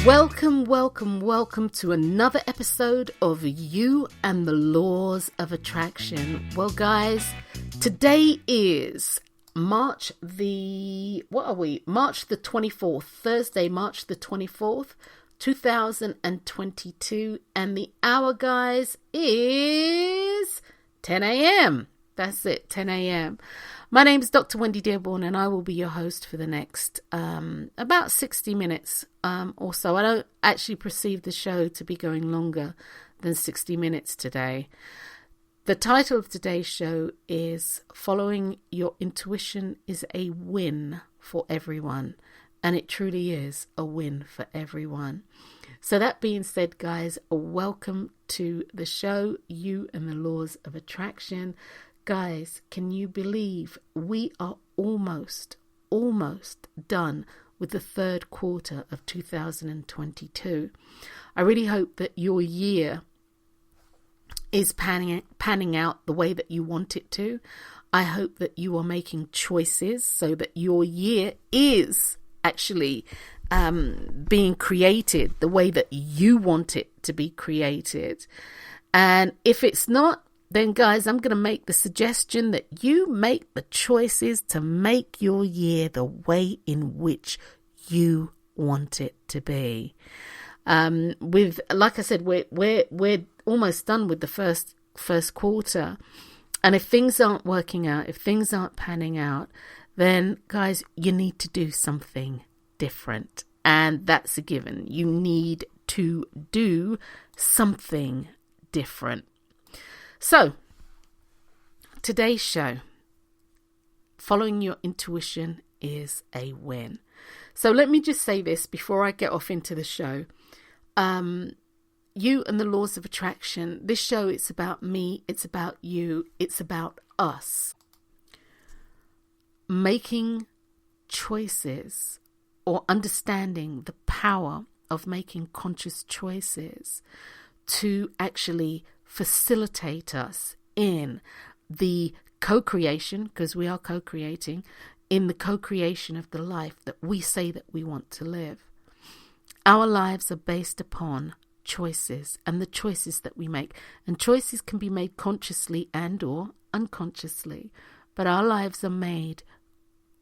Welcome to another episode of You and the Laws of Attraction. Well, guys, today is March the 24th, Thursday, March the 24th, 2022, and the hour, guys, is 10 a.m. That's it, 10 a.m. My name is Dr. Drwendydearborne, and I will be your host for the next about 60 minutes or so. I don't actually perceive the show to be going longer than 60 minutes today. The title of today's show is Following Your Intuition is a Win for Everyone. And it truly is a win for everyone. So that being said, guys, welcome to the show, You and the Laws of Attraction. Guys, can you believe we are almost done with the third quarter of 2022? I really hope that your year is panning out the way that you want it to. I hope that you are making choices so that your year is actually being created the way that you want it to be created. And if it's not, then guys, I'm going to make the suggestion that you make the choices to make your year the way in which you want it to be. Like I said, we're almost done with the first quarter, and if things aren't working out, if things aren't panning out, then guys, you need to do something different, and that's a given. You need to do something different. So, today's show, Following Your Intuition is a Win. So let me just say this before I get off into the show. You and the Laws of Attraction, this show, it's about me, it's about you, it's about us. Making choices or understanding the power of making conscious choices to actually facilitate us in the co-creation, because we are co-creating, in the co-creation of the life that we say that we want to live. Our lives are based upon choices and the choices that we make. And choices can be made consciously and or unconsciously. But our lives are made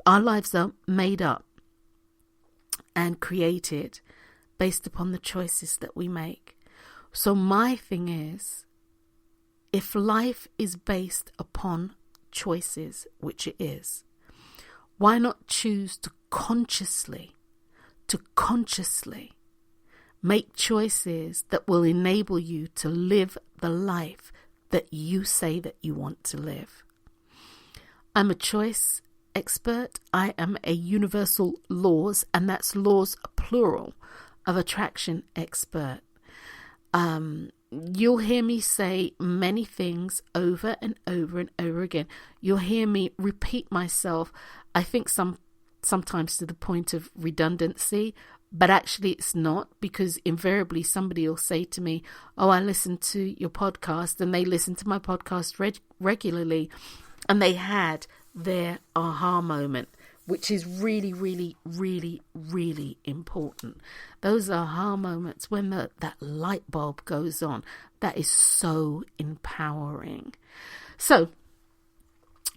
up and created based upon the choices that we make. So my thing is, if life is based upon choices, which it is, why not choose to consciously make choices that will enable you to live the life that you say that you want to live? I'm a choice expert. I am a universal laws, and that's laws plural, of attraction expert. You'll hear me say many things over and over and over again. You'll hear me repeat myself, I think sometimes to the point of redundancy, but actually it's not, because invariably somebody will say to me, oh, I listen to your podcast, and they listen to my podcast regularly, and they had their aha moment, which is really, really, really, really important. Those aha moments when that light bulb goes on, that is so empowering. So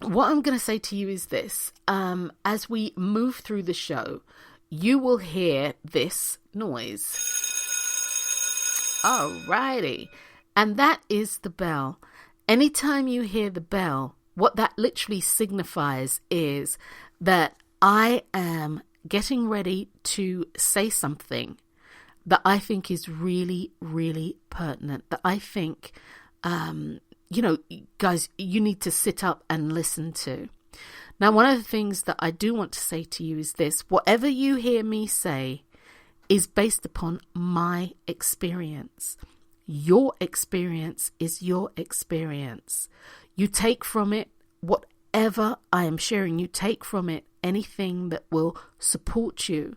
what I'm going to say to you is this. As we move through the show, you will hear this noise. Alrighty. And that is the bell. Anytime you hear the bell, what that literally signifies is that I am getting ready to say something that I think is really, really pertinent, that I think, guys, you need to sit up and listen to. Now, one of the things that I do want to say to you is this: whatever you hear me say is based upon my experience. Your experience is your experience. You take from it whatever I am sharing. You take from it anything that will support you.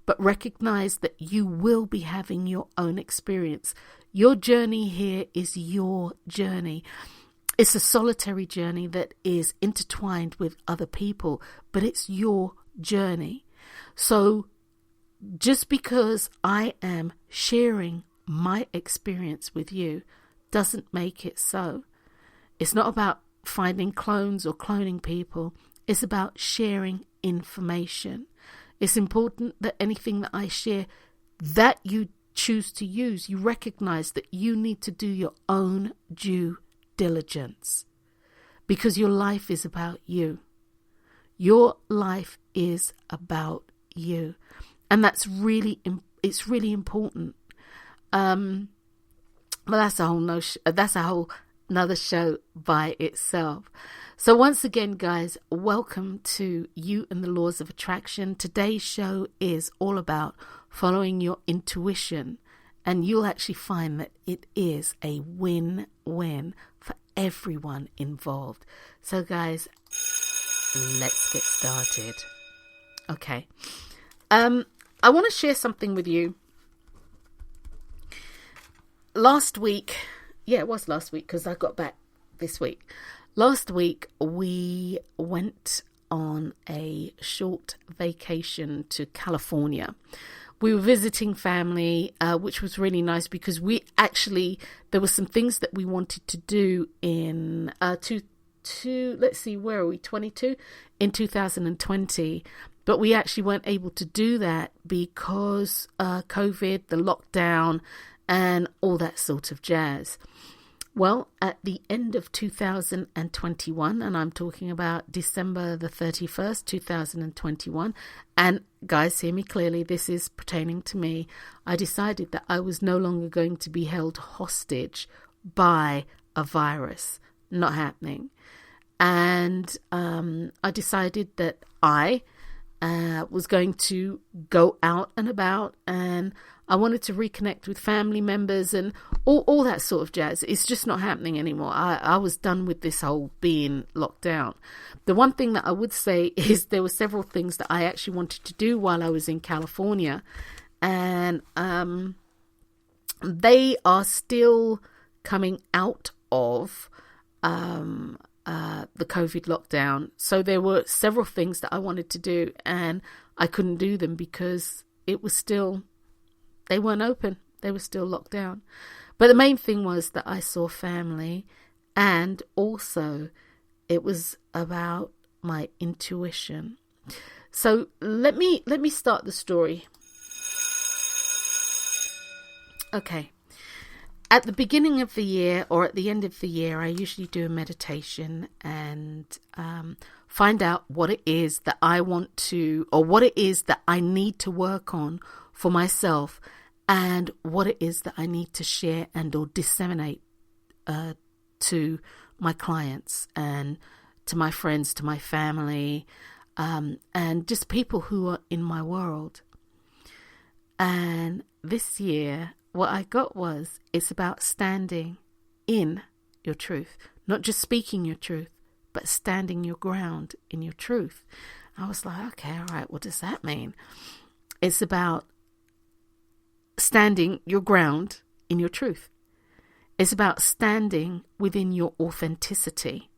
But recognize that you will be having your own experience. Your journey here is your journey. It's a solitary journey that is intertwined with other people, but it's your journey. So just because I am sharing my experience with you doesn't make it so. It's not about finding clones or cloning people. It's about sharing information. It's important that anything that I share that you choose to use, you recognize that you need to do your own due diligence, because your life is about you. Your life is about you. And it's really important. But that's a whole another show by itself. So once again, guys, welcome to You and the Laws of Attraction. Today's show is all about following your intuition, and you'll actually find that it is a win-win for everyone involved. So guys, let's get started. Okay. I want to share something with you. Last week, it was last week because I got back this week. Last week, we went on a short vacation to California. We were visiting family, which was really nice because there were some things that we wanted to do in, let's see, where are we, 22? In 2020. But we actually weren't able to do that because COVID, the lockdown, and all that sort of jazz. Well, at the end of 2021, and I'm talking about December the 31st, 2021, and guys, hear me clearly, this is pertaining to me, I decided that I was no longer going to be held hostage by a virus. Not happening. And I decided that I was going to go out and about, and I wanted to reconnect with family members and all that sort of jazz. It's just not happening anymore. I was done with this whole being locked down. The one thing that I would say is there were several things that I actually wanted to do while I was in California, and they are still coming out of the COVID lockdown. So there were several things that I wanted to do, and I couldn't do them because they weren't open. They were still locked down. But the main thing was that I saw family, and also it was about my intuition. So let me start the story. Okay. At the beginning of the year or at the end of the year, I usually do a meditation and find out what it is that I want to, or what it is that I need to work on for myself, and what it is that I need to share and or disseminate to my clients and to my friends, to my family, and just people who are in my world. And this year, what I got was, it's about standing in your truth, not just speaking your truth, but standing your ground in your truth. I was like, okay, all right, what does that mean? It's about standing your ground in your truth. It's about standing within your authenticity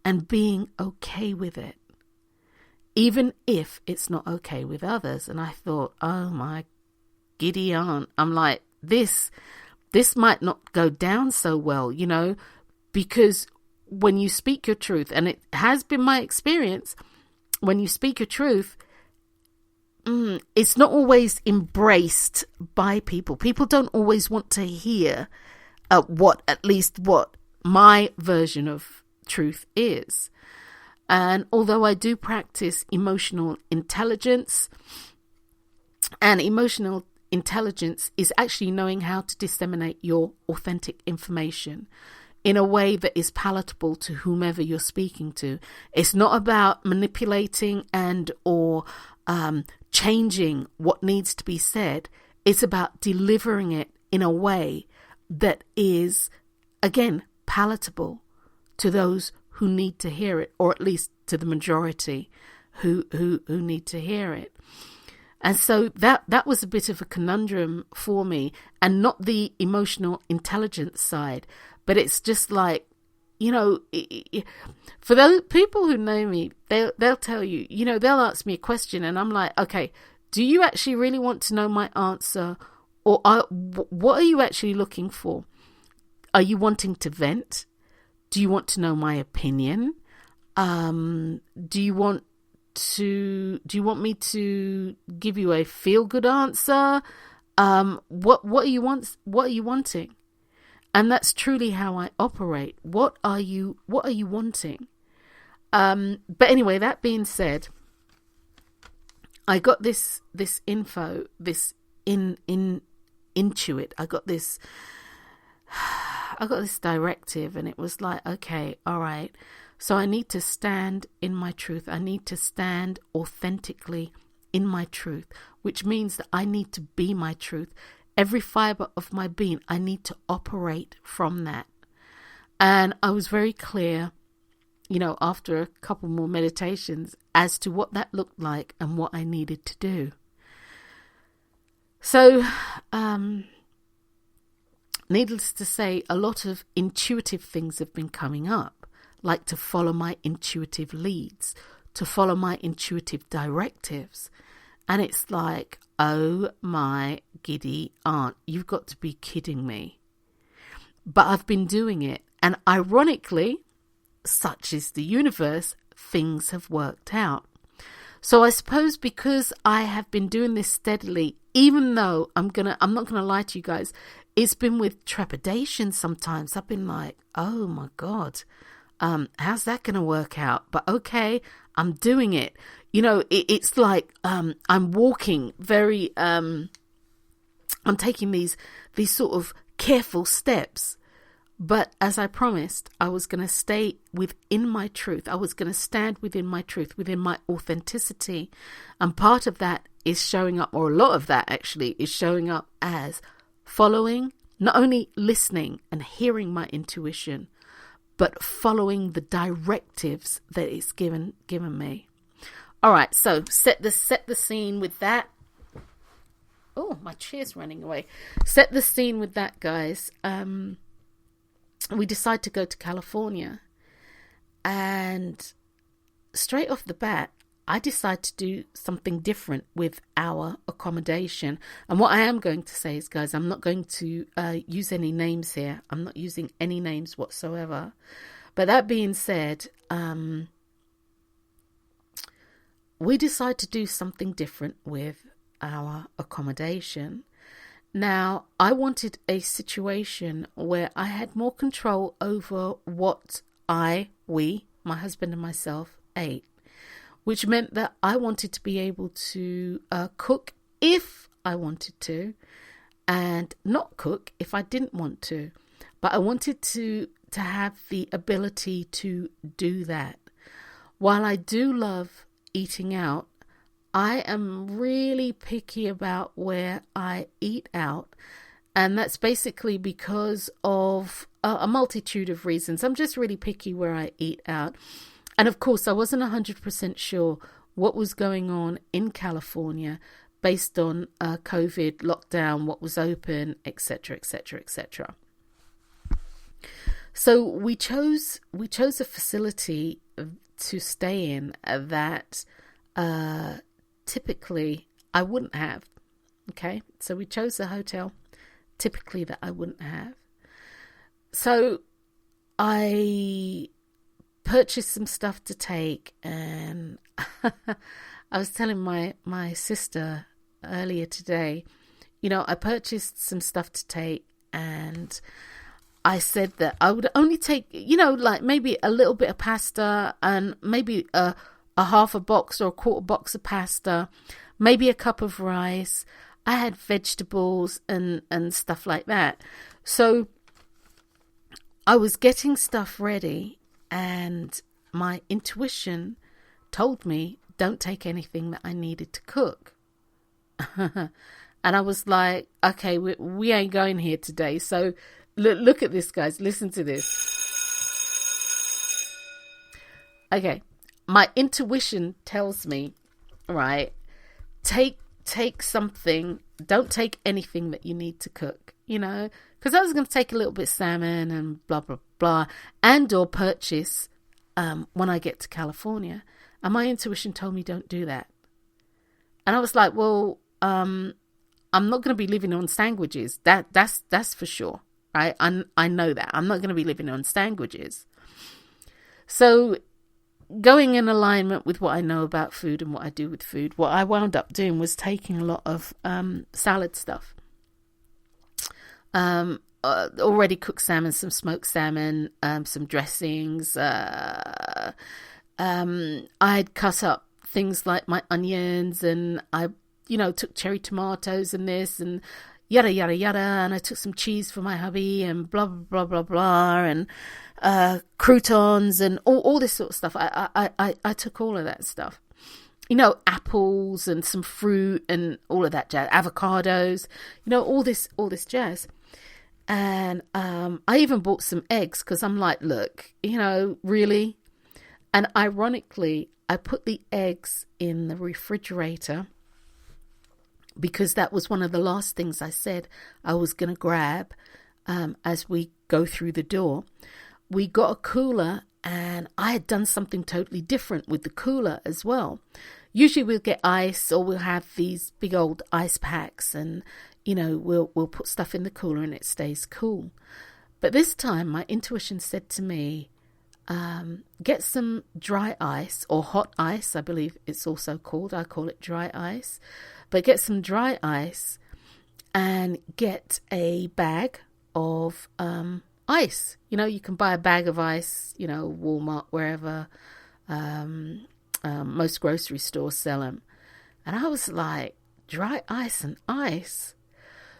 and being okay with it, even if it's not okay with others. And I thought, oh my giddy aunt, I'm like, this might not go down so well, because when you speak your truth, and it has been my experience, when you speak your truth, it's not always embraced by people. People don't always want to hear what my version of truth is. And although I do practice emotional intelligence, and emotional intelligence is actually knowing how to disseminate your authentic information in a way that is palatable to whomever you're speaking to. It's not about manipulating and or changing what needs to be said. It's about delivering it in a way that is, again, palatable to those who need to hear it, or at least to the majority who need to hear it. And so that was a bit of a conundrum for me, and not the emotional intelligence side, but it's just like, for those people who know me, they'll tell you, they'll ask me a question and I'm like, okay, Do you actually really want to know my answer? Or what are you actually looking for? Are you wanting to vent? Do you want to know my opinion? Do you want me to give you a feel-good answer? What are you wanting? And that's truly how I operate. What are you wanting? But anyway, that being said, I got this info, this intuit. I got this directive, and it was like, okay, all right. So I need to stand in my truth. I need to stand authentically in my truth, which means that I need to be my truth. Every fiber of my being, I need to operate from that. And I was very clear, after a couple more meditations, as to what that looked like and what I needed to do. So, needless to say, a lot of intuitive things have been coming up, like to follow my intuitive leads, to follow my intuitive directives. And it's like, oh my giddy aunt, you've got to be kidding me. But I've been doing it. And ironically, such is the universe, things have worked out. So I suppose because I have been doing this steadily, even though I'm not gonna lie to you guys, it's been with trepidation sometimes. I've been like, oh my God, how's that gonna work out? But okay, I'm doing it. It's like I'm walking very I'm taking these sort of careful steps. But as I promised, I was going to stay within my truth. I was going to stand within my truth, within my authenticity. And part of that is showing up, or a lot of that actually is showing up as following, not only listening and hearing my intuition, but following the directives that it's given me. All right, so set the scene with that. Oh, my chair's running away. Set the scene with that, guys. We decide to go to California, and straight off the bat, I decide to do something different with our accommodation. And what I am going to say is, guys, I'm not going to use any names here. I'm not using any names whatsoever. But that being said, we decide to do something different with our accommodation. Now, I wanted a situation where I had more control over what we, my husband and myself, ate, which meant that I wanted to be able to cook if I wanted to, and not cook if I didn't want to. But I wanted to have the ability to do that. While I do love eating out, I am really picky about where I eat out, and that's basically because of a multitude of reasons. I'm just really picky where I eat out. And of course, I wasn't 100% sure what was going on in California based on COVID lockdown, what was open, etc., etc., etc. So we chose a facility to stay in that typically I wouldn't have. Okay, so we chose a hotel typically that I wouldn't have. So I purchased some stuff to take, and I was telling my sister earlier today, I purchased some stuff to take, and I said that I would only take, like maybe a little bit of pasta, and maybe a half a box or a quarter box of pasta, maybe a cup of rice. I had vegetables and stuff like that. So I was getting stuff ready, and my intuition told me, don't take anything that I needed to cook. And I was like, okay, we ain't going here today. So look at this, guys. Listen to this. Okay. My intuition tells me, right, take something, don't take anything that you need to cook, because I was going to take a little bit of salmon and blah, blah, blah, and or purchase when I get to California. And my intuition told me don't do that. And I was like, well, I'm not going to be living on sandwiches. That's for sure, right? I know that. I'm not going to be living on sandwiches. So going in alignment with what I know about food and what I do with food, what I wound up doing was taking a lot of salad stuff. Already cooked salmon, some smoked salmon, some dressings. I'd cut up things like my onions, and I, took cherry tomatoes and this and yada, yada, yada. And I took some cheese for my hubby and blah, blah, blah, blah, blah. And croutons and all this sort of stuff. I took all of that stuff. Apples and some fruit and all of that jazz, avocados, all this jazz. And I even bought some eggs because I'm like, look, really? And ironically, I put the eggs in the refrigerator because that was one of the last things I said I was going to grab as we go through the door. We got a cooler, and I had done something totally different with the cooler as well. Usually we'll get ice, or we'll have these big old ice packs, and we'll put stuff in the cooler and it stays cool. But this time my intuition said to me, get some dry ice, or hot ice, I believe it's also called. I call it dry ice. But get some dry ice and get a bag of ice. You can buy a bag of ice, Walmart, wherever. Most grocery stores sell them. And I was like, dry ice and ice?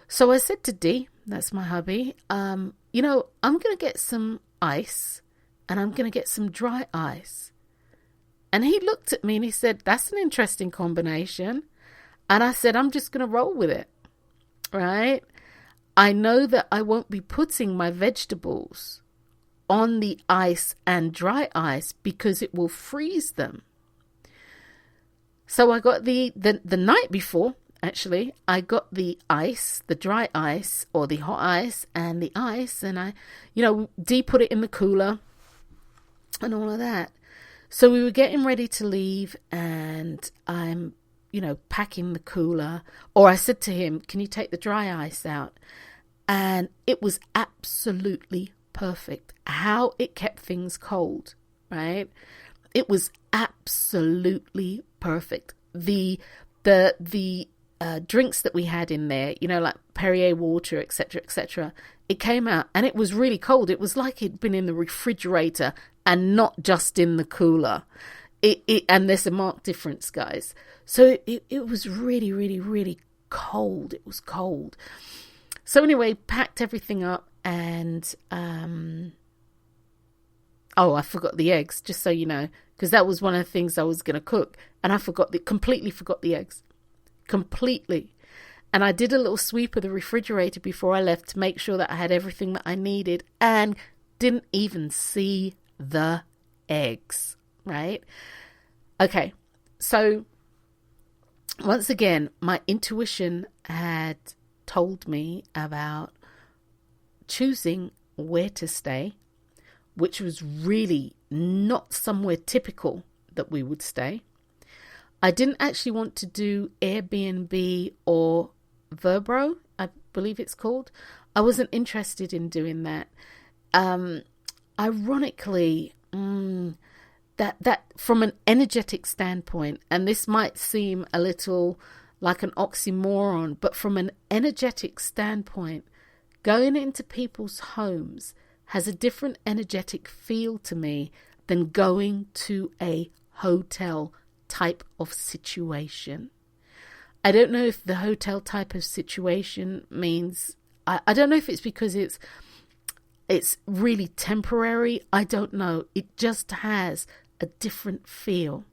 So I said to Dee, that's my hubby, I'm going to get some ice and I'm going to get some dry ice. And he looked at me and he said, that's an interesting combination. And I said, I'm just going to roll with it, right? I know that I won't be putting my vegetables on the ice and dry ice because it will freeze them. So I got the night before, actually, I got the ice, the dry ice or the hot ice and the ice. And Dee put it in the cooler and all of that. So we were getting ready to leave, and I'm, packing the cooler. Or I said to him, can you take the dry ice out? And it was absolutely perfect. How it kept things cold, right? It was absolutely perfect. The drinks that we had in there, like Perrier water, etc., it came out and it was really cold. It was like it'd been in the refrigerator and not just in the cooler. And there's a marked difference, guys. So it was really, really, really cold. It was cold. So anyway, packed everything up, and I forgot the eggs, just so you know, because that was one of the things I was going to cook, and I completely forgot the eggs. Completely. And I did a little sweep of the refrigerator before I left to make sure that I had everything that I needed, and didn't even see the eggs, right? Okay, so once again, my intuition had told me about choosing where to stay, which was really not somewhere typical that we would stay. I didn't actually want to do Airbnb or Vrbo, I believe it's called. I wasn't interested in doing that. Ironically, that from an energetic standpoint, and this might seem a little like an oxymoron, but from an energetic standpoint, going into people's homes has a different energetic feel to me than going to a hotel type of situation. I don't know if the hotel type of situation means, I don't know if it's because it's really temporary. I don't know. It just has a different feel.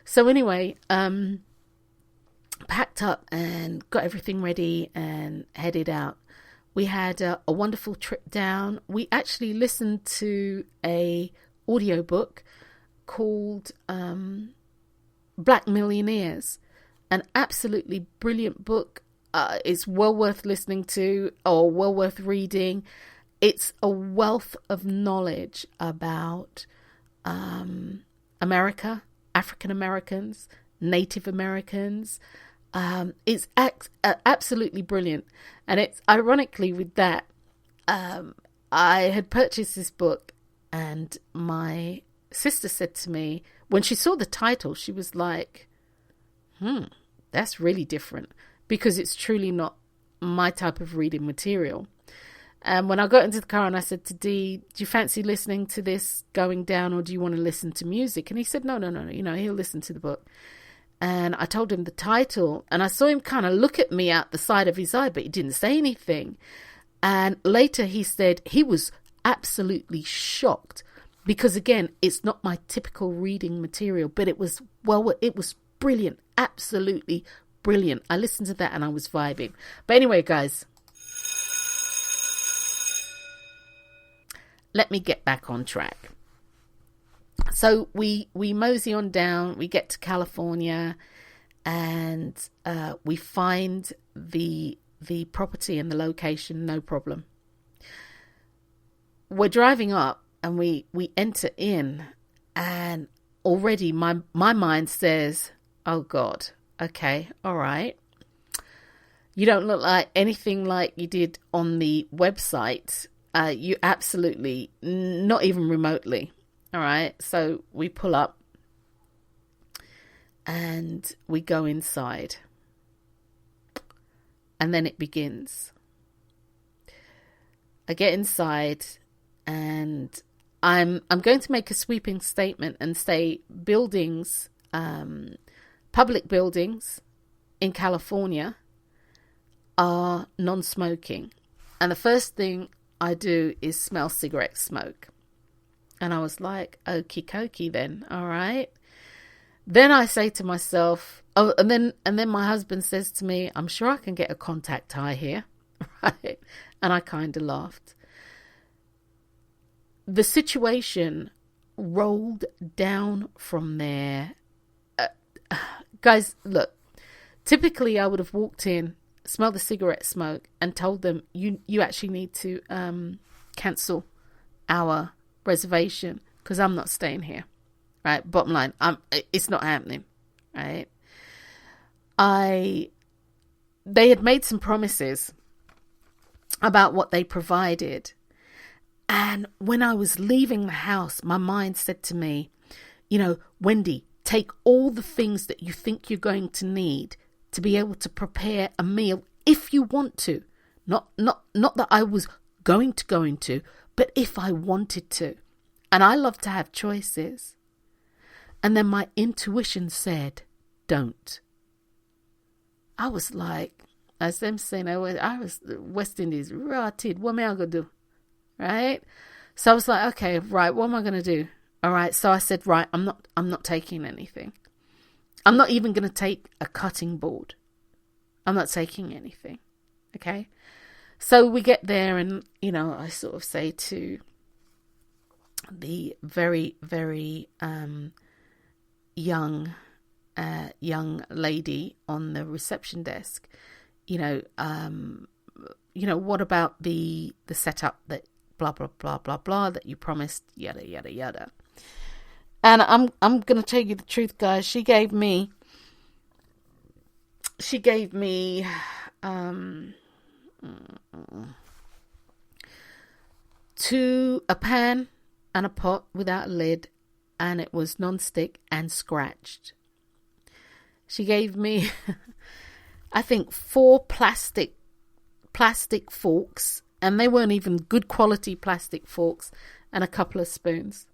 So anyway, packed up and got everything ready and headed out. We had a wonderful trip down. We actually listened to a audiobook called Black Millionaires, an absolutely brilliant book. It's well worth listening to, or well worth reading. It's a wealth of knowledge about America, African Americans, Native Americans. It's absolutely brilliant. And it's ironically with that, I had purchased this book, and my sister said to me, when she saw the title, she was like, that's really different, because it's truly not my type of reading material. And when I got into the car and I said to Dee, do you fancy listening to this going down, or do you want to listen to music? And he said, no, he'll listen to the book. And I told him the title, and I saw him kind of look at me out the side of his eye, but he didn't say anything. And later he said he was absolutely shocked, because again, it's not my typical reading material, but it was brilliant, absolutely brilliant. I listened to that and I was vibing. But anyway, guys, let me get back on track. So we mosey on down, we get to California, and we find the property and the location, no problem. We're driving up and we enter in, and already my mind says, oh God, okay, all right. You don't look like anything like you did on the website. You absolutely, not even remotely. All right, so we pull up and we go inside, and then it begins. I get inside, and I'm going to make a sweeping statement and say buildings, public buildings in California are non-smoking, and the first thing I do is smell cigarette smoke. And I was like, okie dokie then, all right. Then I say to myself, and then my husband says to me, I'm sure I can get a contact high here, right? And I kind of laughed. The situation rolled down from there. Guys, look, typically I would have walked in, smelled the cigarette smoke, and told them, you actually need to cancel our reservation, because I'm not staying here, right? Bottom line, it's not happening, right? They had made some promises about what they provided, and when I was leaving the house, my mind said to me, Wendy, take all the things that you think you're going to need to be able to prepare a meal if you want to, not that I was going to, but if I wanted to. And I love to have choices. And then my intuition said, don't. I was like, as them saying, I was West Indies, rotted. What am I going to do? Right? So I was like, okay, right, what am I going to do? All right. So I said, right, I'm not taking anything. I'm not even going to take a cutting board. I'm not taking anything. Okay. So we get there, and, I sort of say to the very, very young lady on the reception desk, what about the setup that blah, blah, blah, blah, blah, that you promised, yada, yada, yada. And I'm going to tell you the truth, guys. She gave me a pan and a pot without a lid, and it was non-stick and scratched. She gave me, I think, 4 plastic forks, and they weren't even good quality plastic forks, and a couple of spoons.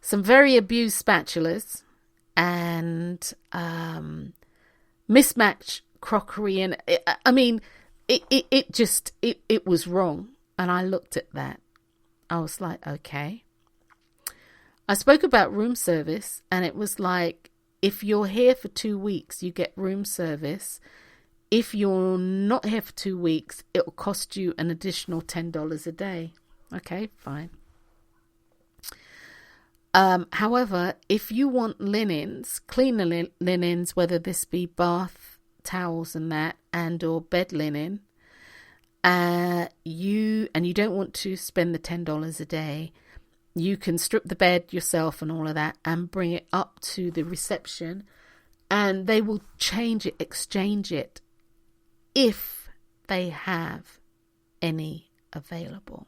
Some very abused spatulas, and mismatched crockery, and it was wrong. And I looked at that. I was like, okay. I spoke about room service, and it was like, if you're here for 2 weeks, you get room service. If you're not here for 2 weeks, it'll cost you an additional $10 a day. Okay, fine. However, if you want linens, cleaner linens, whether this be bath towels and that, and or bed linen, you don't want to spend the $10 a day, you can strip the bed yourself and all of that, and bring it up to the reception, And they will change it, exchange it, if they have any available.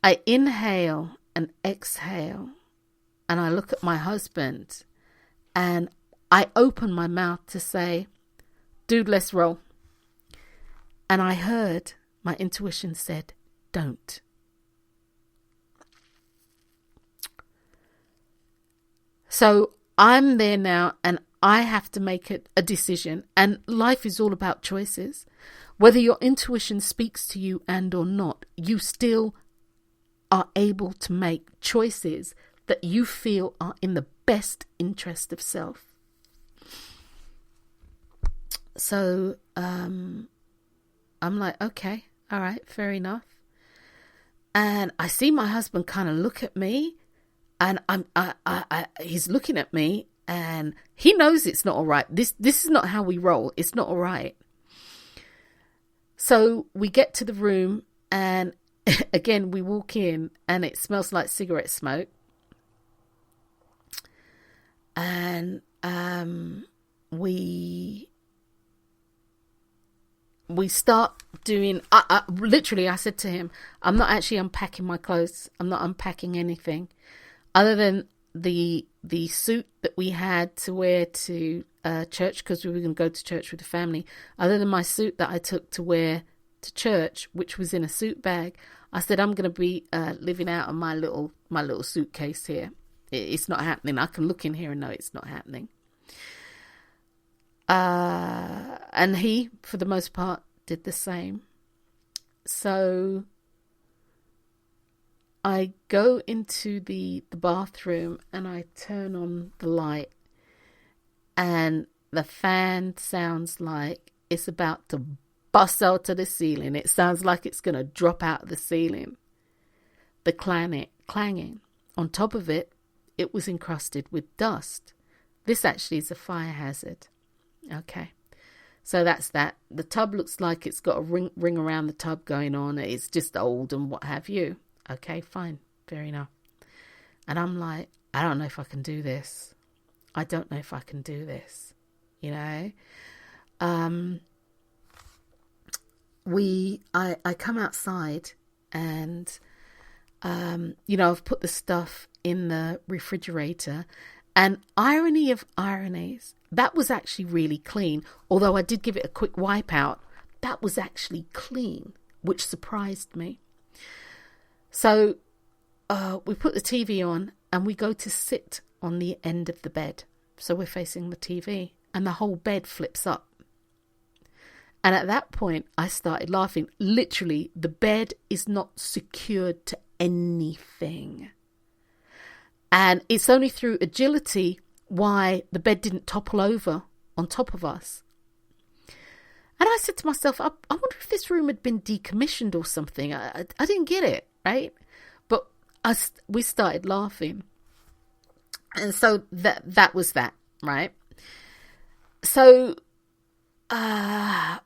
I inhale and exhale, and I look at my husband, and I open my mouth to say, dude, let's roll. And I heard my intuition said, don't. So I'm there now, and I have to make a decision. And life is all about choices. Whether your intuition speaks to you and or not, you still are able to make choices that you feel are in the best interest of self. So I'm like, okay, all right, fair enough. And I see my husband kind of look at me, and he's looking at me, and he knows it's not all right. This is not how we roll. It's not all right. So we get to the room, and again, we walk in, and it smells like cigarette smoke. And we start doing, literally, I said to him, I'm not actually unpacking my clothes. I'm not unpacking anything other than the suit that we had to wear to church, because we were going to go to church with the family. Other than my suit that I took to wear to church, which was in a suit bag, I said, I'm going to be living out of my little suitcase here. It's not happening. I can look in here and know it's not happening. And he, for the most part, did the same. So I go into the bathroom, and I turn on the light, and the fan sounds like it's about to bust out of the ceiling. It sounds like it's going to drop out of the ceiling. The clanging. On top of it, it was encrusted with dust. This actually is a fire hazard. Okay. So that's that. The tub looks like it's got a ring around the tub going on. It's just old and what have you. Okay, fine. Fair enough. And I'm like, I don't know if I can do this. I don't know if I can do this. You know? I come outside, and I've put the stuff in the refrigerator, and irony of ironies, that was actually really clean. Although I did give it a quick wipe out, that was actually clean, which surprised me. So we put the TV on, and we go to sit on the end of the bed. So we're facing the TV, and the whole bed flips up. And at that point, I started laughing. Literally, the bed is not secured to anything. And it's only through agility why the bed didn't topple over on top of us. And I said to myself, I wonder if this room had been decommissioned or something. I didn't get it, right? But we started laughing. And so that was that, right? So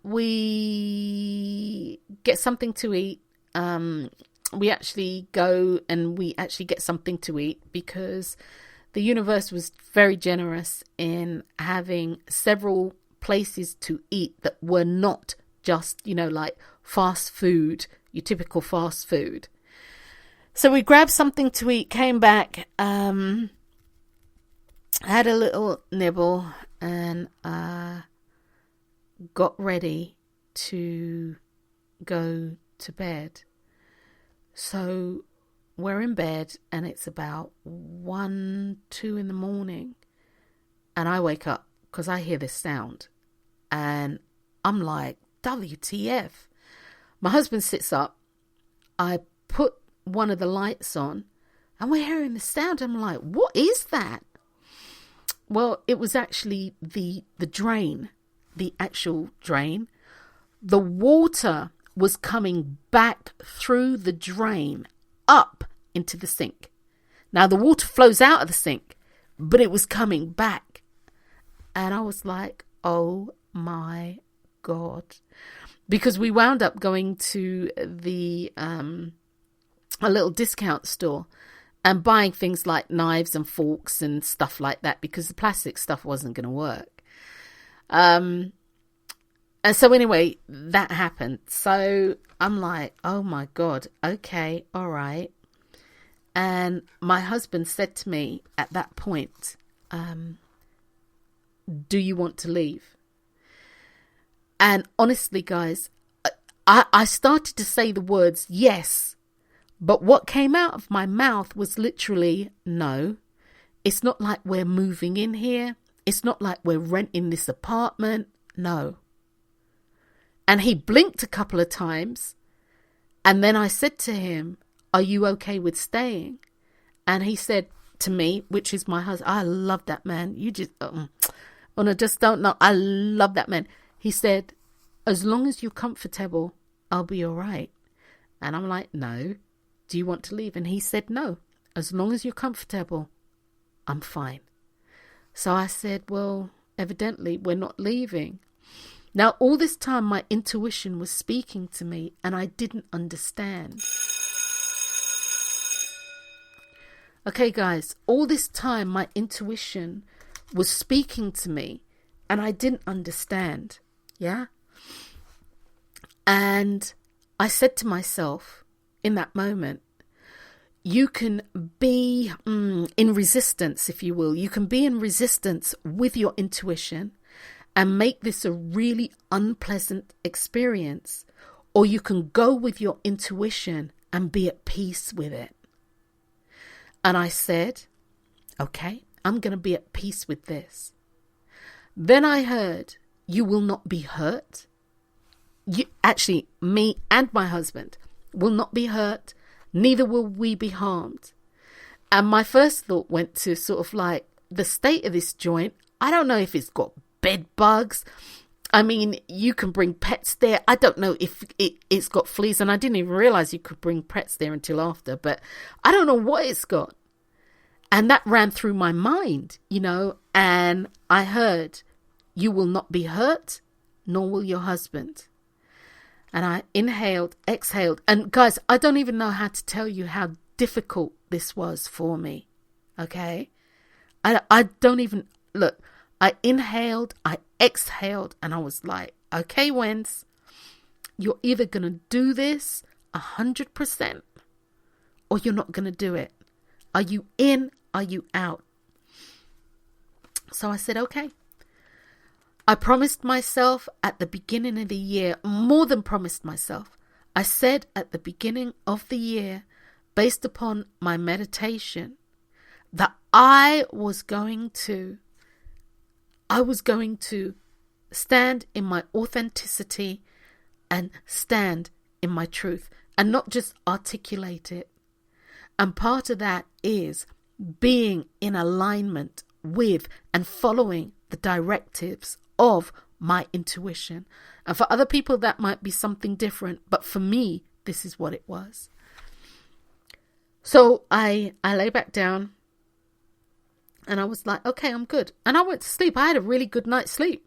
we get something to eat. We actually go and we actually get something to eat, because the universe was very generous in having several places to eat that were not just, like fast food, your typical fast food. So we grabbed something to eat, came back, had a little nibble, and got ready to go to bed. So we're in bed, and it's about 1, 2 in the morning, and I wake up because I hear this sound, and I'm like, WTF. My husband sits up. I put one of the lights on, and we're hearing the sound. I'm like, what is that? Well, it was actually the drain, the actual drain. The water was coming back through the drain up into the sink. Now, the water flows out of the sink, but it was coming back. And I was like, oh my God. Because we wound up going to a little discount store, and buying things like knives and forks and stuff like that, because the plastic stuff wasn't going to work. And so anyway, that happened. So I'm like, oh my God, okay, all right. And my husband said to me at that point, do you want to leave? And honestly, guys, I started to say the words yes, but what came out of my mouth was literally no. It's not like we're moving in here. It's not like we're renting this apartment. No. And he blinked a couple of times. And then I said to him, are you okay with staying? And he said to me, which is my husband, I love that man. You just, I just don't know. I love that man. He said, as long as you're comfortable, I'll be all right. And I'm like, no. Do you want to leave? And he said, no. As long as you're comfortable, I'm fine. So I said, well, evidently we're not leaving. Now, all this time, my intuition was speaking to me and I didn't understand. Okay, guys, all this time, my intuition was speaking to me and I didn't understand. Yeah. And I said to myself in that moment, you can be in resistance, if you will. You can be in resistance with your intuition and make this a really unpleasant experience, or you can go with your intuition and be at peace with it. And I said, okay, I'm going to be at peace with this. Then I heard, you will not be hurt. Actually, me and my husband will not be hurt. Neither will we be harmed. And my first thought went to sort of like the state of this joint. I don't know if it's got bed bugs. I mean, you can bring pets there. I don't know if it's got fleas, and I didn't even realize you could bring pets there until after, but I don't know what it's got. And that ran through my mind, you know, and I heard, you will not be hurt, nor will your husband. And I inhaled, exhaled. And guys, I don't even know how to tell you how difficult this was for me. Okay? I don't even, look, I inhaled, I exhaled, and I was like, okay, Wens, you're either going to do this 100% or you're not going to do it. Are you in? Are you out? So I said, okay. I promised myself at the beginning of the year, more than promised myself. I said at the beginning of the year, based upon my meditation, that I was going to stand in my authenticity and stand in my truth and not just articulate it. And part of that is being in alignment with and following the directives of my intuition. And for other people, that might be something different. But for me, this is what it was. So I lay back down and I was like, okay, I'm good. And I went to sleep. I had a really good night's sleep.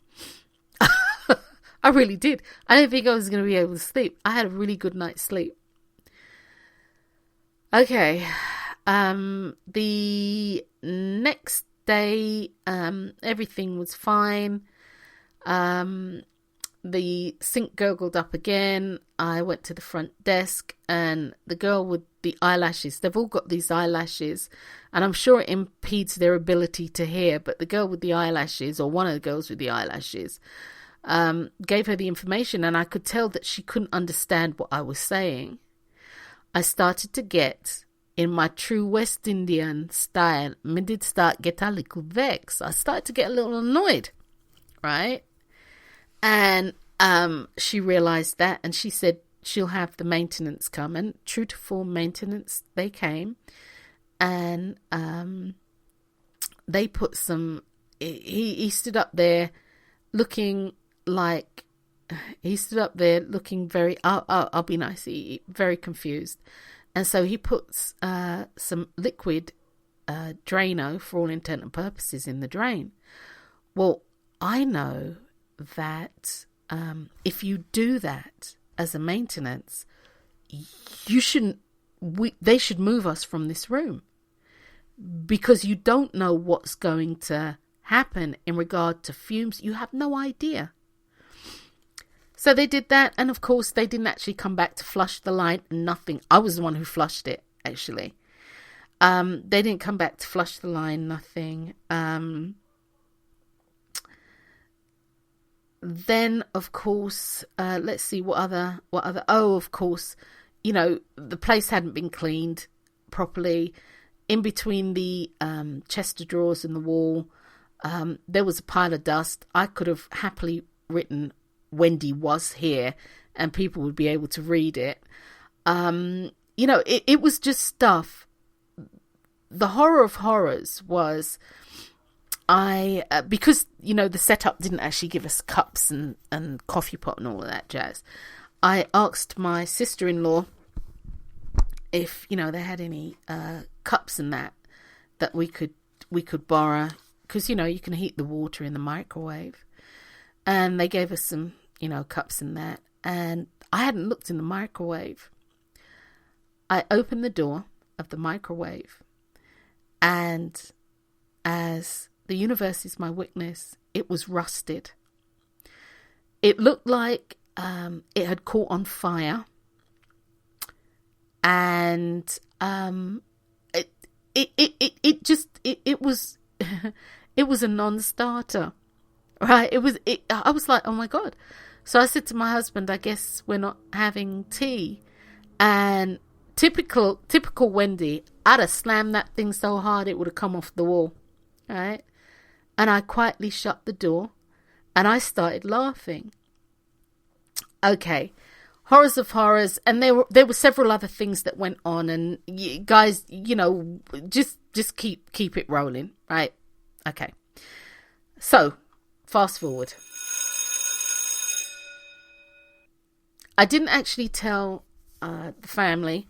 I really did. I didn't think I was going to be able to sleep. I had a really good night's sleep. Okay. The next day, everything was fine. The sink gurgled up again. I went to the front desk and the girl with the eyelashes, they've all got these eyelashes and I'm sure it impedes their ability to hear, but the girl with the eyelashes, or one of the girls with the eyelashes, gave her the information and I could tell that she couldn't understand what I was saying. I started to get, in my true West Indian style, me did start get a little vexed. I started to get a little annoyed, right? And she realised that and she said she'll have the maintenance come. And true to form, maintenance, they came. And they put some... He stood up there looking like... He stood up there looking very... I'll be nice. Very confused. And so he puts some liquid Drano, for all intent and purposes, in the drain. Well, I know that if you do that as a maintenance, you shouldn't. They should move us from this room. because you don't know what's going to happen in regard to fumes. You have no idea. So they did that, and of course they didn't actually come back to flush the line. Nothing. I was the one who flushed it, actually. They didn't come back to flush the line. Nothing. Then of course, let's see what other. Oh, of course, the place hadn't been cleaned properly. In between the chest of drawers and the wall, there was a pile of dust. I could have happily written Wendy was here and people would be able to read it. It was just stuff. The horror of horrors was because the setup didn't actually give us cups and coffee pot and all of that jazz. I asked my sister-in-law if they had any cups and that we could borrow, because you can heat the water in the microwave, and they gave us some cups and that. And I hadn't looked in the microwave. I opened the door of the microwave, and as the universe is my witness, it was rusted. It looked like it had caught on fire, and it was it was a non-starter, right? I was like, oh my God. So I said to my husband, I guess we're not having tea. And typical Wendy, I'd have slammed that thing so hard it would have come off the wall, right? And I quietly shut the door and I started laughing. Okay, horrors of horrors. And there were several other things that went on, and guys, just keep it rolling, right? Okay. So fast forward. I didn't actually tell the family,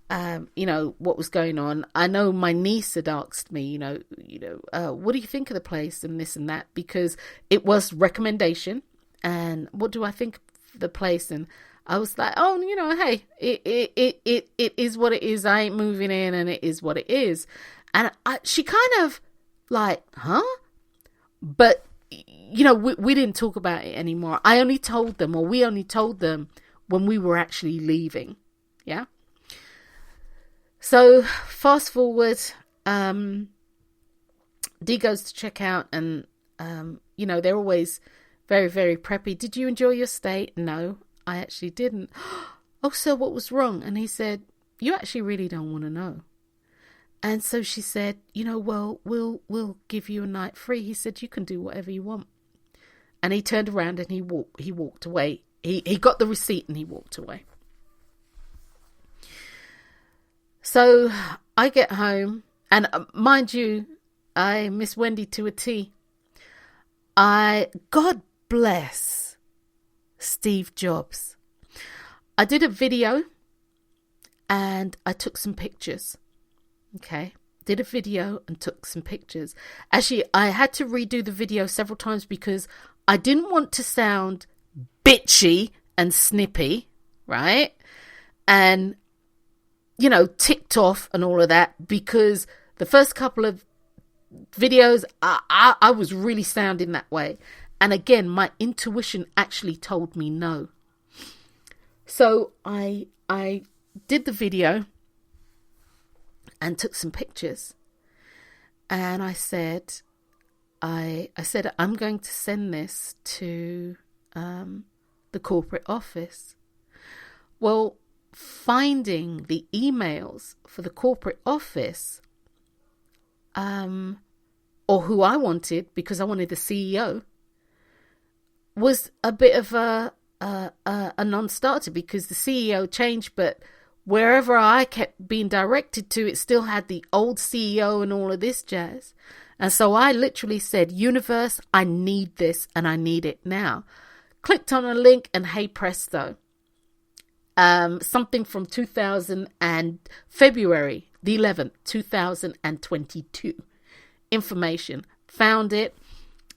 what was going on. I know my niece had asked me, what do you think of the place and this and that, because it was recommendation. And what do I think of the place? And I was like, oh, hey, it is what it is. I ain't moving in, and it is what it is. And she kind of like, huh? But we didn't talk about it anymore. We only told them when we were actually leaving. Yeah. So fast forward, Dee goes to check out, and they're always very, very preppy. Did you enjoy your stay? No, I actually didn't. Oh, so what was wrong? And he said, you actually really don't want to know. And so she said, well, we'll give you a night free. He said, you can do whatever you want. And he turned around and he walked away. He got the receipt and he walked away. So I get home, and mind you, I miss Wendy to a T. God bless Steve Jobs. I did a video and I took some pictures. Okay. Did a video and took some pictures. Actually, I had to redo the video several times because I didn't want to sound bitchy and snippy, right? And, ticked off and all of that, because the first couple of videos, I was really sounding that way. And again, my intuition actually told me no. So I did the video and took some pictures. And I said, I'm going to send this to the corporate office. Well, finding the emails for the corporate office, or who I wanted, because I wanted the CEO, was a bit of a non-starter, because the CEO changed, but wherever I kept being directed to, it still had the old CEO and all of this jazz. And so I literally said, universe, I need this, and I need it now. Clicked on a link, and hey presto, something from February the 11th, 2022. Information. Found it.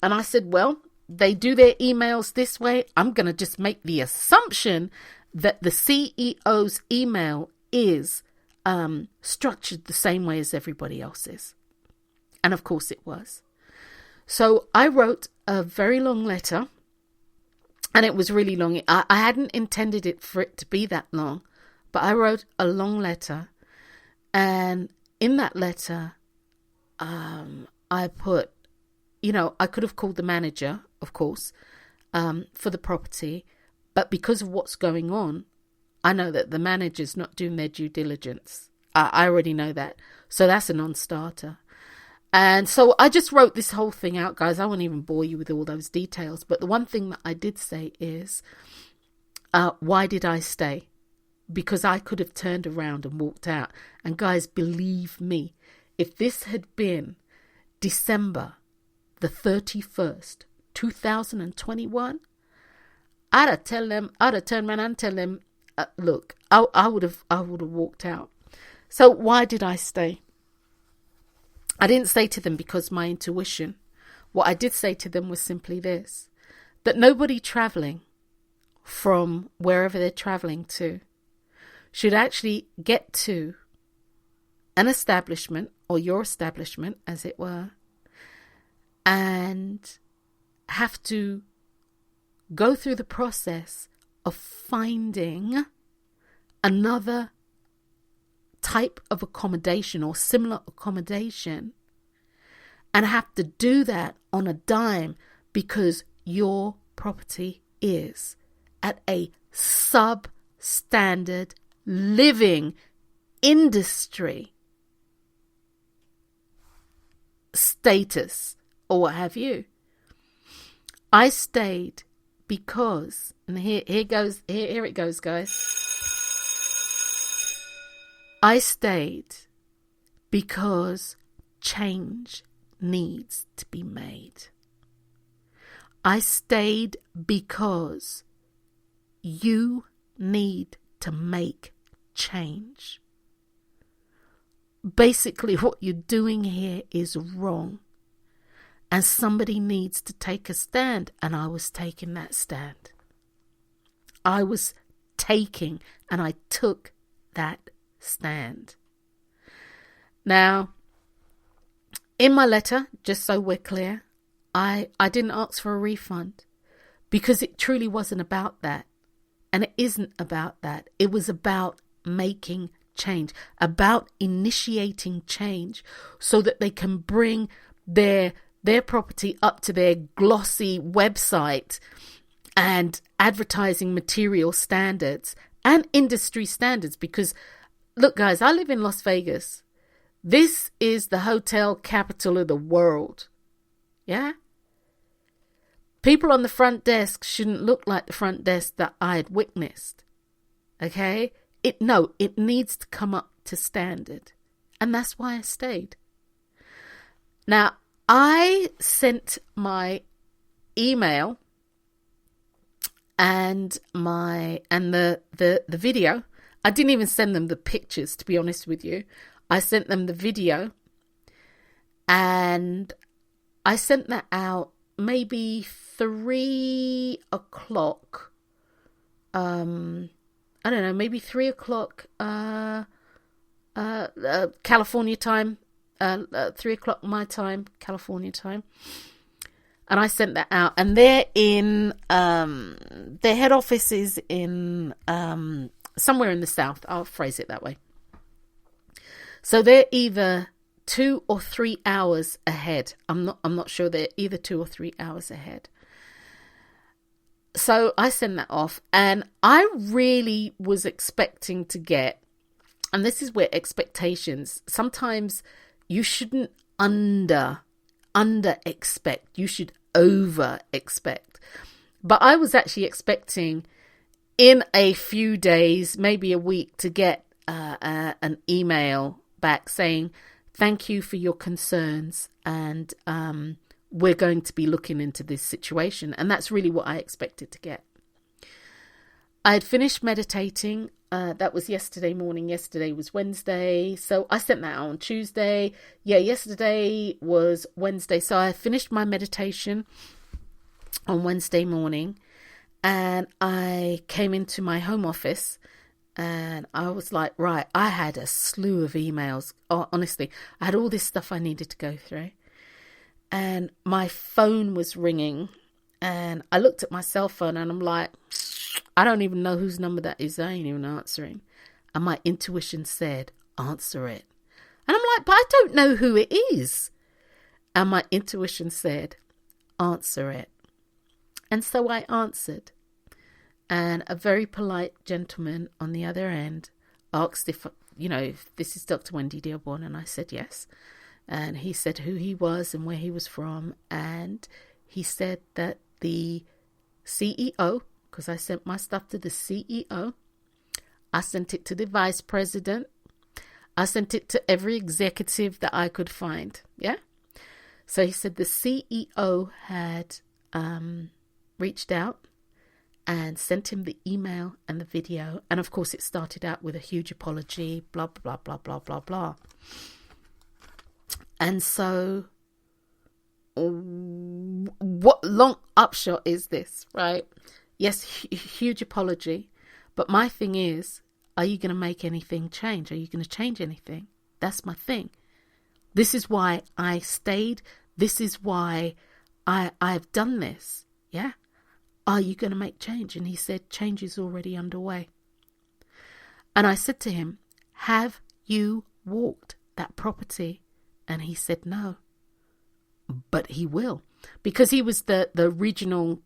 And I said, well, they do their emails this way. I'm going to just make the assumption that the CEO's email is structured the same way as everybody else's. And of course it was. So I wrote a very long letter, and it was really long. I hadn't intended it for it to be that long, but I wrote a long letter, and in that letter, I put, I could have called the manager, of course, for the property, but because of what's going on, I know that the manager's not doing their due diligence. I already know that. So that's a non-starter. And so I just wrote this whole thing out, guys. I won't even bore you with all those details. But the one thing that I did say is, why did I stay? Because I could have turned around and walked out. And guys, believe me, if this had been December the 31st, 2021, I'd have turned around and tell them, look, I would have walked out. So why did I stay? I didn't say to them because my intuition. What I did say to them was simply this, that nobody traveling from wherever they're traveling to should actually get to an establishment, or your establishment as it were, and have to go through the process of finding another type of accommodation or similar accommodation, and have to do that on a dime because your property is at a substandard living industry status or what have you. I stayed because, and here it goes, guys. I stayed because change needs to be made. I stayed because you need to make change. Basically, what you're doing here is wrong. And somebody needs to take a stand. And I was taking that stand. I was taking and I took that stand. Now, in my letter, just so we're clear, I didn't ask for a refund because it truly wasn't about that. And it isn't about that. It was about making change, about initiating change so that they can bring their property up to their glossy website and advertising material standards and industry standards. Because look, guys, I live in Las Vegas. This is the hotel capital of the world. Yeah? People on the front desk shouldn't look like the front desk that I had witnessed. Okay? It needs to come up to standard. And that's why I stayed. Now, I sent my email and the video. I didn't even send them the pictures, to be honest with you. I sent them the video, and I sent that out maybe 3 o'clock. I don't know, maybe 3 o'clock California time, 3 o'clock my time, California time. And I sent that out, and they're in their head office is in somewhere in the south. I'll phrase it that way. So they're either 2 or 3 hours ahead. I'm not sure. They're either 2 or 3 hours ahead. So I sent that off, and I really was expecting to get, and this is where expectations, sometimes you shouldn't under expect, you should over expect. But I was actually expecting in a few days, maybe a week, to get an email back saying, thank you for your concerns, and we're going to be looking into this situation. And that's really what I expected to get. I had finished meditating. That was yesterday morning. Yesterday was Wednesday. So I sent that out on Tuesday. Yeah, yesterday was Wednesday. So I finished my meditation on Wednesday morning, and I came into my home office, And I was like, right, I had a slew of emails. Oh, honestly, I had all this stuff I needed to go through. And my phone was ringing. And I looked at my cell phone and I'm like, I don't even know whose number that is. I ain't even answering. And my intuition said, answer it. And I'm like, but I don't know who it is. And my intuition said, answer it. And so I answered. And a very polite gentleman on the other end asked if this is Dr. Wendy Dearborne. And I said yes. And he said who he was and where he was from. And he said that the CEO, because I sent my stuff to the CEO, I sent it to the vice president, I sent it to every executive that I could find. Yeah. So he said the CEO had reached out and sent him the email and the video. And of course, it started out with a huge apology, blah, blah, blah, blah, blah, blah. And so what long upshot is this, right? Yes, huge apology. But my thing is, are you going to make anything change? Are you going to change anything? That's my thing. This is why I stayed. This is why I've done this. Yeah. Are you going to make change? And he said, change is already underway. And I said to him, have you walked that property? And he said, no. But he will. Because he was the regional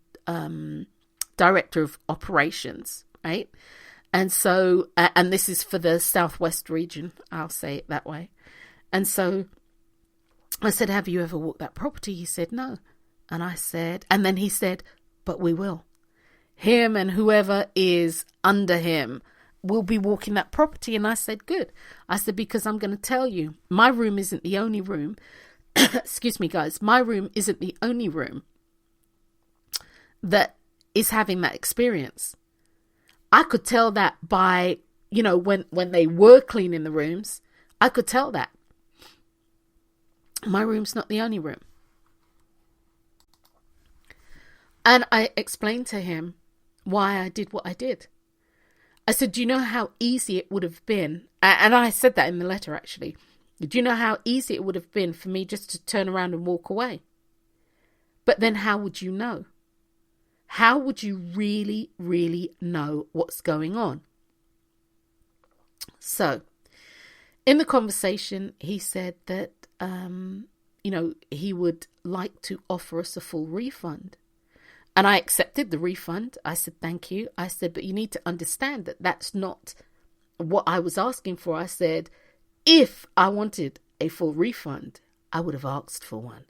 director of operations, right? And so, and this is for the Southwest region, I'll say it that way. And so I said, have you ever walked that property? He said, no. And I said, and then he said, but we will. Him and whoever is under him will be walking that property. And I said, good. I said, because I'm going to tell you, my room isn't the only room. Excuse me, guys. My room isn't the only room that is having that experience. I could tell that by, when they were cleaning the rooms, I could tell that. My room's not the only room. And I explained to him why I did what I did. I said, do you know how easy it would have been? And I said that in the letter, actually. Do you know how easy it would have been for me just to turn around and walk away? But then how would you know? How would you really, really know what's going on? So, in the conversation, he said that, he would like to offer us a full refund. And I accepted the refund. I said, thank you. I said, but you need to understand that that's not what I was asking for. I said, if I wanted a full refund, I would have asked for one.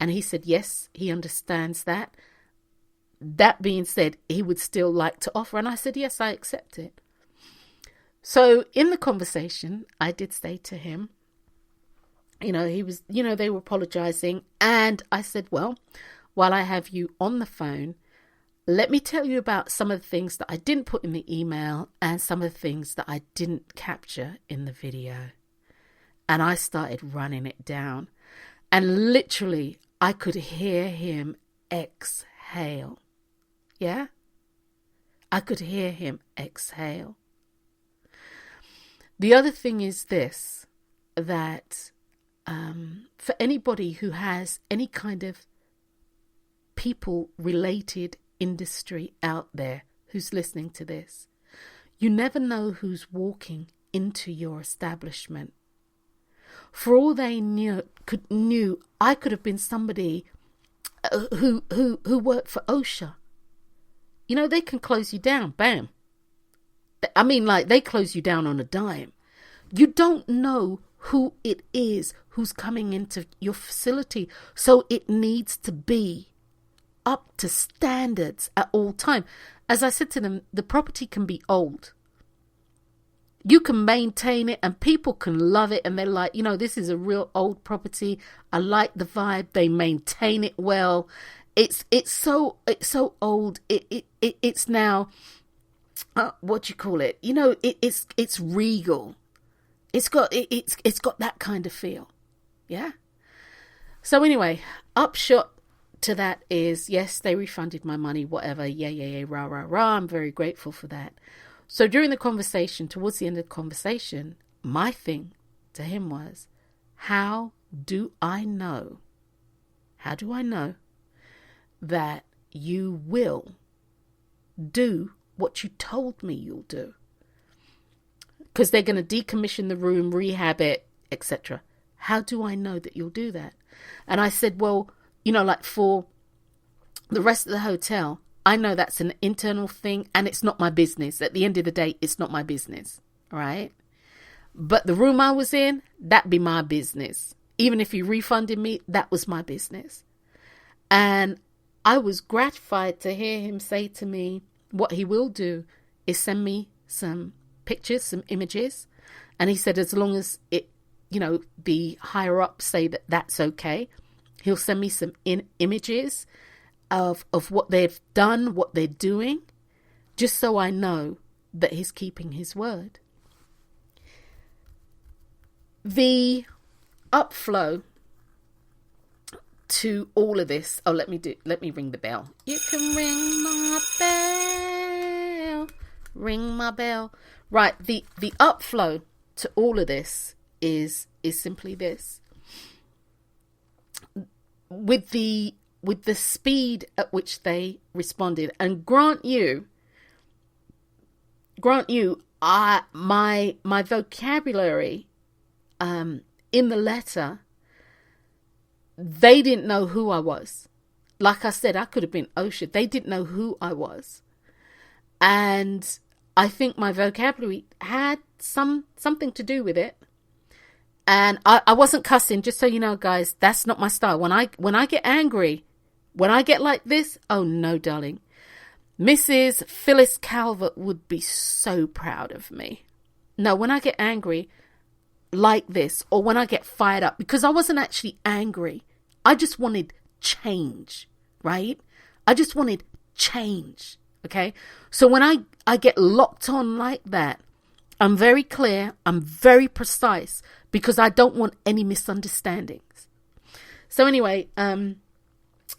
And he said, yes, he understands that. That being said, he would still like to offer. And I said, yes, I accept it. So in the conversation, I did say to him, he was, they were apologizing. And I said, well, while I have you on the phone, let me tell you about some of the things that I didn't put in the email and some of the things that I didn't capture in the video. And I started running it down. And literally, I could hear him exhale. Yeah? I could hear him exhale. The other thing is this, that for anybody who has any kind of people-related industry out there who's listening to this, you never know who's walking into your establishment. For all they knew, I could have been somebody who worked for OSHA. They can close you down, bam. I mean, like, they close you down on a dime. You don't know who it is who's coming into your facility, so it needs to be up to standards at all time. As I said to them, the property can be old. You can maintain it and people can love it and they're like, this is a real old property. I like the vibe. They maintain it well. It's so old. It's now what do you call it? It's regal. It's got that kind of feel. Yeah. So anyway, upshot to that is, yes, they refunded my money, whatever. Yeah, rah, rah, rah. I'm very grateful for that. So during the conversation, towards the end of the conversation, my thing to him was, how do I know that you will do what you told me you'll do? Because they're going to decommission the room, rehab it, etc. How do I know that you'll do that? And I said, well, like for the rest of the hotel, I know that's an internal thing and it's not my business. At the end of the day, it's not my business, right? But the room I was in, that'd be my business. Even if he refunded me, that was my business. And I was gratified to hear him say to me, what he will do is send me some pictures, some images. And he said, as long as it, the higher ups say that that's okay, he'll send me some images of what they've done, what they're doing, just so I know that he's keeping his word. The upflow to all of this. Oh, let me ring the bell. You can ring my bell. Ring my bell. Right. The upflow to all of this is simply this. With the speed at which they responded, and grant you, my vocabulary, in the letter, they didn't know who I was. Like I said, I could have been OSHA. They didn't know who I was. And I think my vocabulary had something to do with it. And I wasn't cussing, just so you know, guys, that's not my style. When I get angry, when I get like this, oh no, darling. Mrs. Phyllis Calvert would be so proud of me. No, when I get angry like this, or when I get fired up, because I wasn't actually angry. I just wanted change, right? I just wanted change, okay? So when I get locked on like that, I'm very clear, I'm very precise, because I don't want any misunderstandings. So anyway,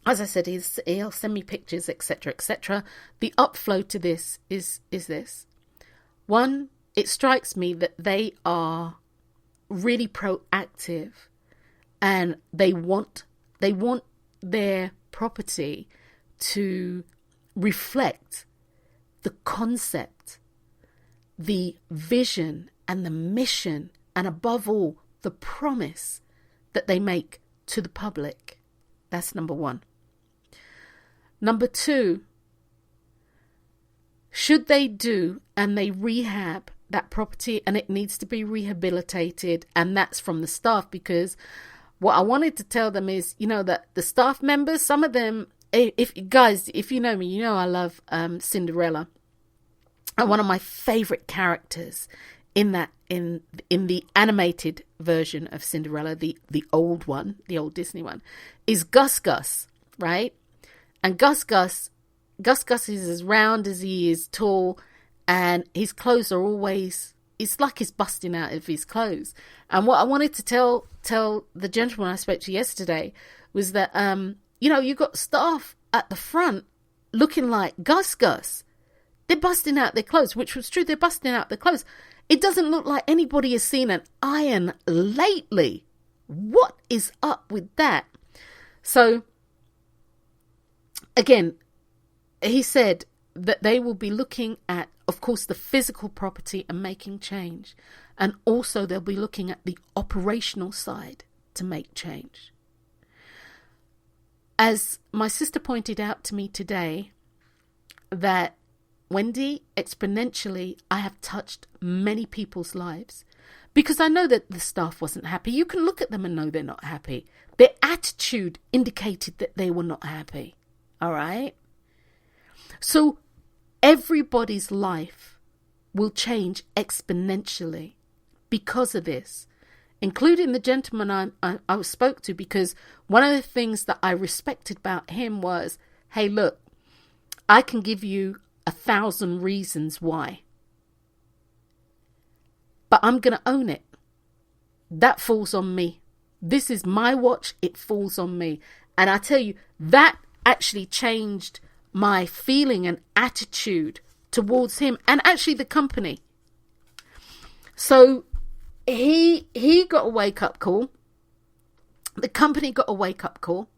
as I said, he'll send me pictures, etc., etc. The upflow to this is this. One, it strikes me that they are really proactive, and they want their property to reflect the concept, the vision, and the mission, and above all, the promise that they make to the public. That's number one. Number two, should they do and they rehab that property and it needs to be rehabilitated, and that's from the staff, because what I wanted to tell them is, that the staff members, some of them, if you know me, I love Cinderella. And one of my favorite characters in the animated version of Cinderella, the old one, the old Disney one, is Gus, right? And Gus is as round as he is tall, and his clothes are always, it's like he's busting out of his clothes. And what I wanted to tell the gentleman I spoke to yesterday was that, you got staff at the front looking like Gus. They're busting out their clothes, which was true. They're busting out their clothes. It doesn't look like anybody has seen an iron lately. What is up with that? So, again, he said that they will be looking at, of course, the physical property and making change. And also they'll be looking at the operational side to make change. As my sister pointed out to me today, that Wendy, exponentially, I have touched many people's lives, because I know that the staff wasn't happy. You can look at them and know they're not happy. Their attitude indicated that they were not happy. All right. So everybody's life will change exponentially because of this, including the gentleman I spoke to, because one of the things that I respected about him was, hey, look, I can give you 1,000 reasons why, but I'm going to own it. That falls on me. This is my watch. It falls on me. And I tell you, that actually changed my feeling and attitude towards him and actually the company. So he got a wake-up call. The company got a wake-up call.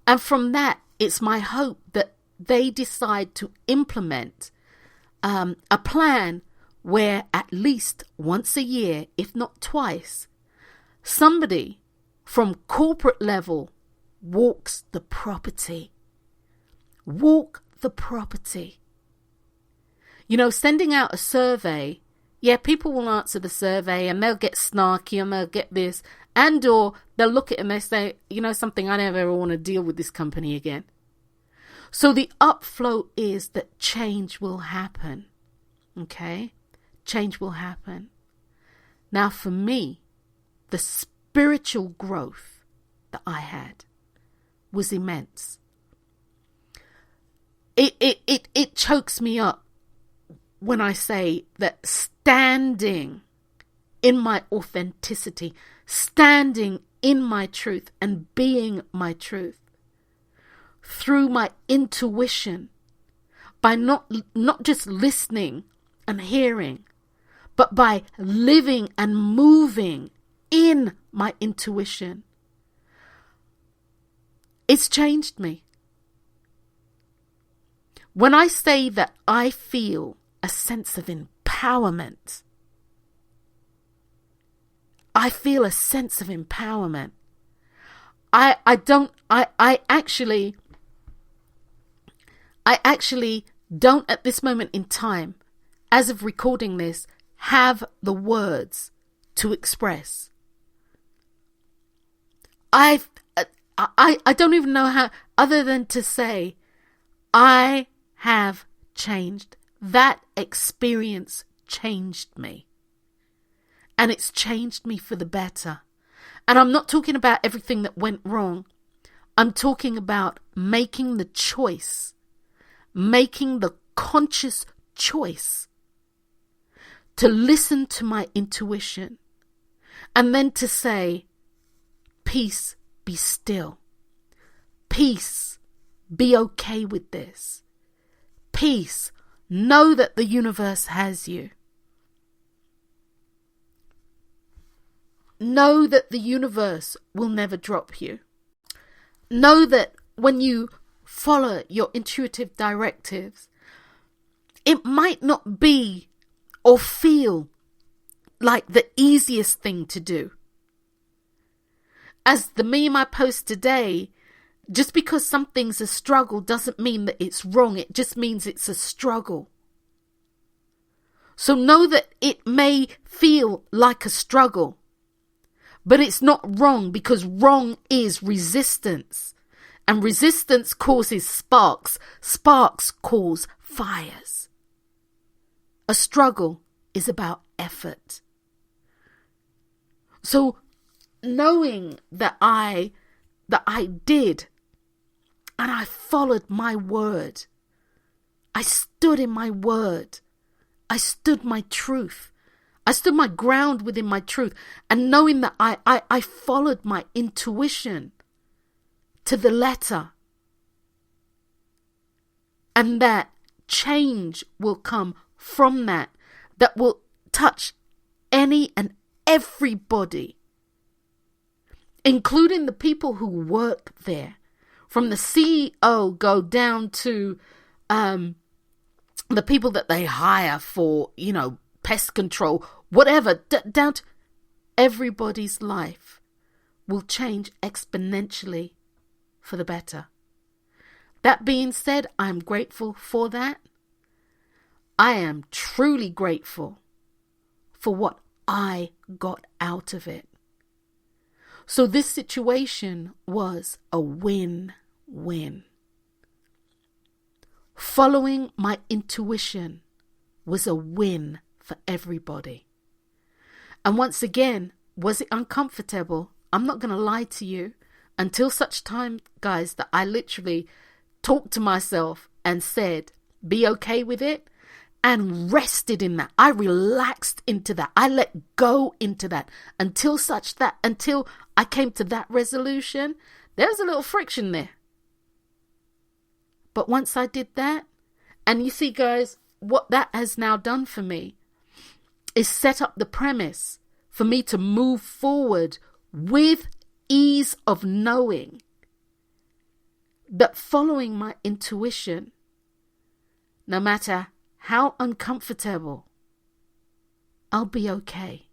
And from that, it's my hope that they decide to implement a plan where at least once a year, if not twice, somebody from corporate level walks the property. Walk the property. You know, sending out a survey, yeah, people will answer the survey and they'll get snarky and they'll get this, and or they'll look at it and they say, you know something, I never ever want to deal with this company again. So the upflow is that change will happen. Okay? Change will happen. Now for me, the spiritual growth that I had was immense. It chokes me up when I say that standing in my authenticity, standing in my truth and being my truth through my intuition, by not just listening and hearing, but by living and moving in my intuition, it's changed me. When I say that I feel a sense of empowerment, I feel a sense of empowerment. I actually don't at this moment in time, as of recording this, have the words to express. I don't even know how, other than to say, I have changed. That experience changed me. And it's changed me for the better. And I'm not talking about everything that went wrong. I'm talking about making the choice, making the conscious choice to listen to my intuition and then to say, peace, be still. Peace, be okay with this. Peace, know that the universe has you. Know that the universe will never drop you. Know that when you follow your intuitive directives, it might not be or feel like the easiest thing to do. As the meme I post today, just because something's a struggle doesn't mean that it's wrong. It just means it's a struggle. So know that it may feel like a struggle, but it's not wrong, because wrong is resistance. And resistance causes sparks. Sparks cause fires. A struggle is about effort. So knowing that I did, and I followed my word. I stood in my word. I stood my truth. I stood my ground within my truth. And knowing that I followed my intuition to the letter. And that change will come from that. That will touch any and everybody, including the people who work there. From the CEO go down to the people that they hire for, pest control, whatever, down to everybody's life will change exponentially for the better. That being said, I'm grateful for that. I am truly grateful for what I got out of it. So this situation was a win-win. Following my intuition was a win for everybody. And once again, was it uncomfortable? I'm not going to lie to you. Until such time, guys, that I literally talked to myself and said, be okay with it, and rested in that. I relaxed into that. I let go into that until I came to that resolution. There was a little friction there. But once I did that, and you see, guys, what that has now done for me is set up the premise for me to move forward with ease of knowing that following my intuition, no matter how uncomfortable, I'll be okay.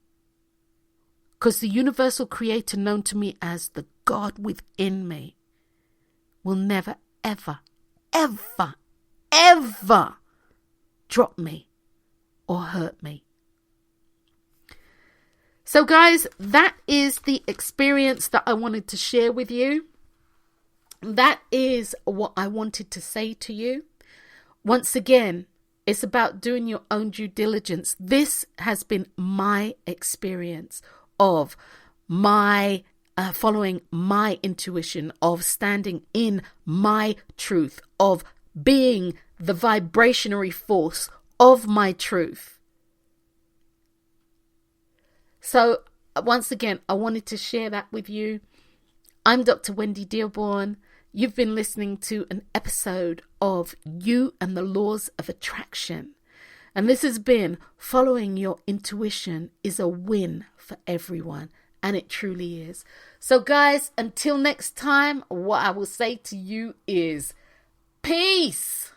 Because the universal creator known to me as the God within me will never, ever, ever, ever drop me or hurt me. So guys, that is the experience that I wanted to share with you. That is what I wanted to say to you. Once again, it's about doing your own due diligence. This has been my experience of my following my intuition, of standing in my truth, of being the vibrationary force of my truth. So once again, I wanted to share that with you. I'm Dr. Wendy Dearborne. You've been listening to an episode of You and the Laws of Attraction. And this has been following your intuition is a win for everyone. And it truly is. So guys, until next time, what I will say to you is peace.